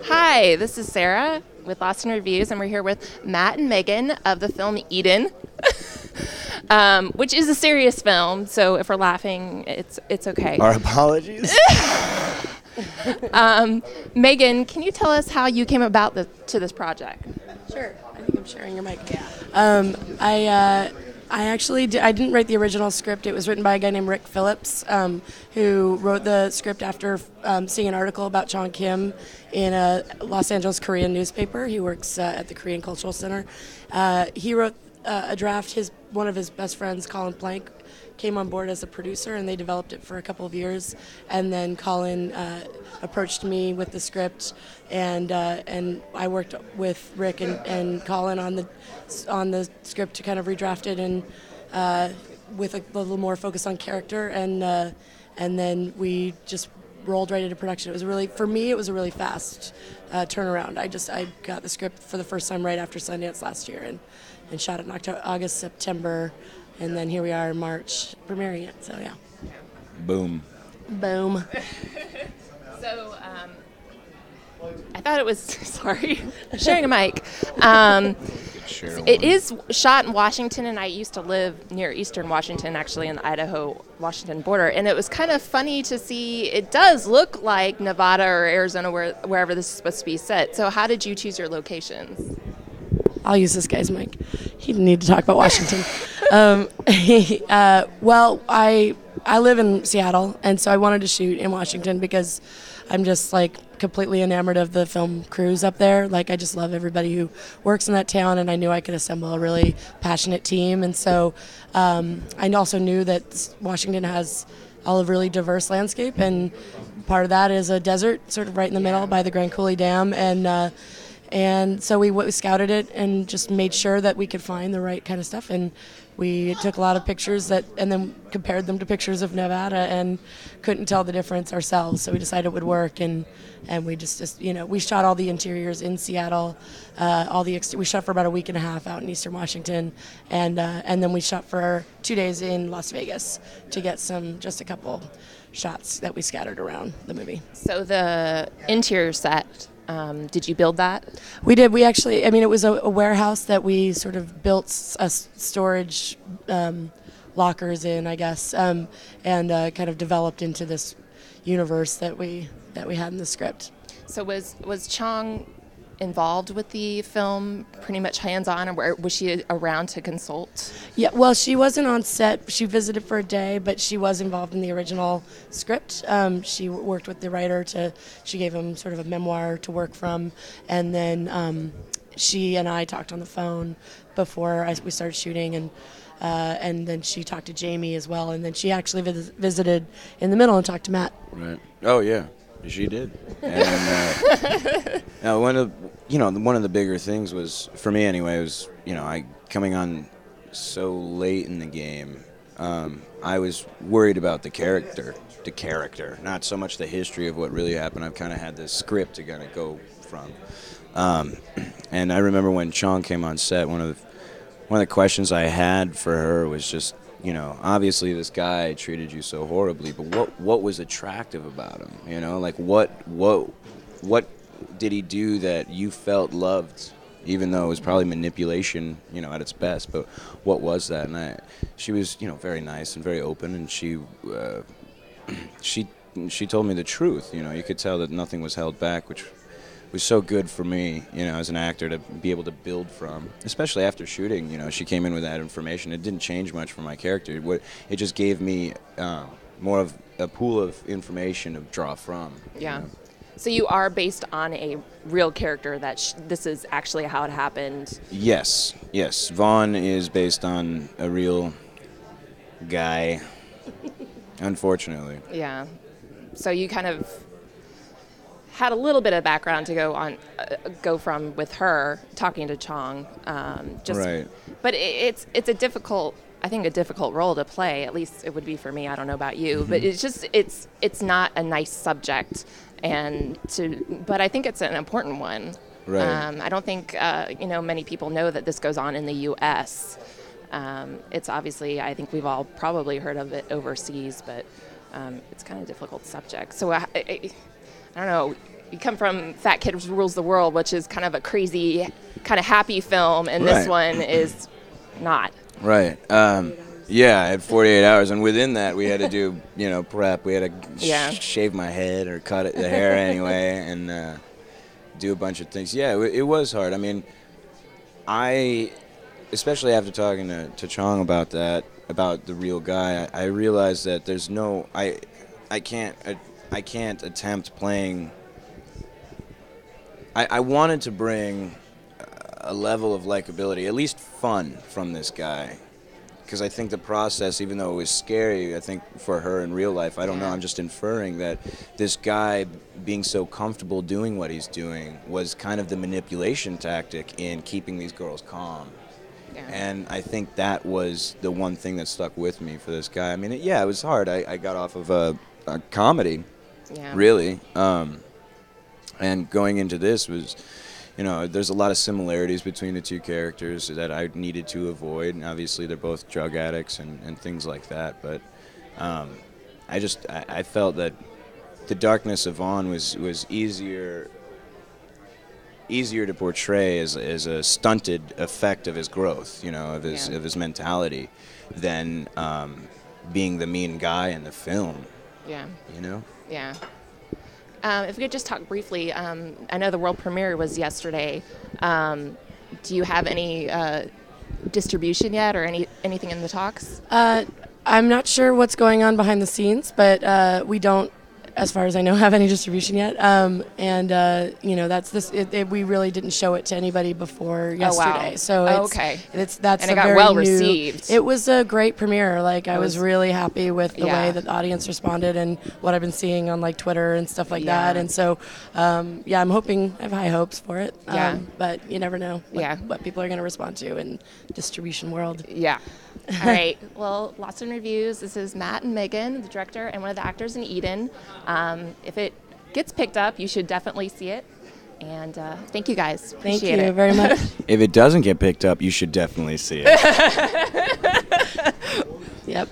Hi, this is Sarah with Lost in Reviews, and we're here with Matt and Megan of the film Eden, which is a serious film. So if we're laughing, it's okay. Our apologies. Megan, can you tell us how you came about to this project? Sure. I think I'm sharing your mic. I didn't write the original script. It was written by a guy named Rick Phillips, who wrote the script after seeing an article about Chong Kim in a Los Angeles Korean newspaper. He works at the Korean Cultural Center. He wrote a draft. One of his best friends, Colin Plank, came on board as a producer, and they developed it for a couple of years. And then Colin approached me with the script, and I worked with Rick and Colin on the script to kind of redraft it and with a little more focus on character, and then we just rolled right into production. For me, it was a really fast turnaround. I got the script for the first time right after Sundance last year, and shot it in August, September. And then here we are in March, premiering it. So yeah. Boom. Boom. So I thought it was sorry, sharing a mic. It is shot in Washington, and I used to live near Eastern Washington, actually, in the Idaho-Washington border. And it was kind of funny to see. It does look like Nevada or Arizona, wherever this is supposed to be set. So how did you choose your locations? I'll use this guy's mic. He didn't need to talk about Washington. Well, I live in Seattle, and so I wanted to shoot in Washington because I'm just like completely enamored of the film crews up there. Like, I just love everybody who works in that town, and I knew I could assemble a really passionate team. And so I also knew that Washington has a really diverse landscape, and part of that is a desert sort of right in the middle by the Grand Coulee Dam, and so we scouted it and just made sure that we could find the right kind of stuff. And we took a lot of pictures and then compared them to pictures of Nevada and couldn't tell the difference ourselves. So we decided it would work, and we just we shot all the interiors in Seattle. We shot for about a week and a half out in Eastern Washington, and then we shot for 2 days in Las Vegas to get just a couple shots that we scattered around the movie. So the interior set. Did you build that? We did. We actually, it was a warehouse that we sort of built storage lockers in, I guess, and kind of developed into this universe that we had in the script. So was Chong involved with the film pretty much hands-on, or was she around to consult? Yeah, well, she wasn't on set. She visited for a day, but she was involved in the original script. She worked with the writer she gave him sort of a memoir to work from, and then she and I talked on the phone before we started shooting, and then she talked to Jamie as well, and then she actually visited in the middle and talked to Matt. Right. Oh yeah. She did, and one of the bigger things was, for me anyway, was I coming on so late in the game. I was worried about the character, not so much the history of what really happened. I've kind of had this script to kind of go from, and I remember when Chong came on set, one of the questions I had for her was just, obviously this guy treated you so horribly, but what was attractive about him? Like what did he do that you felt loved, even though it was probably manipulation, at its best? But what was that? And she was, very nice and very open, and she told me the truth. You could tell that nothing was held back, which was so good for me, as an actor, to be able to build from, especially after shooting. She came in with that information. It didn't change much for my character. It just gave me more of a pool of information to draw from. Yeah. So you are based on a real character that this is actually how it happened. Yes. Vaughan is based on a real guy, unfortunately. Yeah. So you kind of had a little bit of background to go from with her talking to Chong. Right. But it's a difficult role to play. At least it would be for me. I don't know about you, but it's not a nice subject, but I think it's an important one. Right. I don't think many people know that this goes on in the U.S. It's obviously, I think we've all probably heard of it overseas, but it's kind of a difficult subject. So I don't know. you come from Fat Kid Rules the World, which is kind of a crazy, kind of happy film, and this one is not. Right. Yeah, I had 48 hours, and within that, we had to do, prep. We had to shave my head or cut the hair anyway, and do a bunch of things. Yeah, it was hard. I mean, especially after talking to Chong about that, about the real guy, I realized that there's no, I can't attempt playing. I wanted to bring a level of likability, at least fun, from this guy. Because I think the process, even though it was scary, I think for her in real life, I don't know, I'm just inferring that this guy being so comfortable doing what he's doing was kind of the manipulation tactic in keeping these girls calm. Yeah. And I think that was the one thing that stuck with me for this guy. I mean, it was hard. I got off of a comedy, really. And going into this was... there's a lot of similarities between the two characters that I needed to avoid. And obviously, they're both drug addicts and things like that. But I felt that the darkness of Vaughan was easier to portray as a stunted effect of his growth, of his mentality, than being the mean guy in the film. Yeah. Yeah. If we could just talk briefly, I know the world premiere was yesterday. Do you have any distribution yet, or anything in the talks? I'm not sure what's going on behind the scenes, but we don't, as far as I know, have any distribution yet. That's this. We really didn't show it to anybody before yesterday. So that's and it got well received. It was a great premiere. I was really happy with the way that the audience responded and what I've been seeing on Twitter and stuff like that. And so, I'm hoping, I have high hopes for it. But you never know what people are going to respond to in distribution world. Yeah. All right. Well, lots of reviews. This is Matt and Megan, the director and one of the actors in Eden. If it gets picked up, you should definitely see it. And thank you guys. Appreciate it. Thank you very much. If it doesn't get picked up, you should definitely see it. Yep.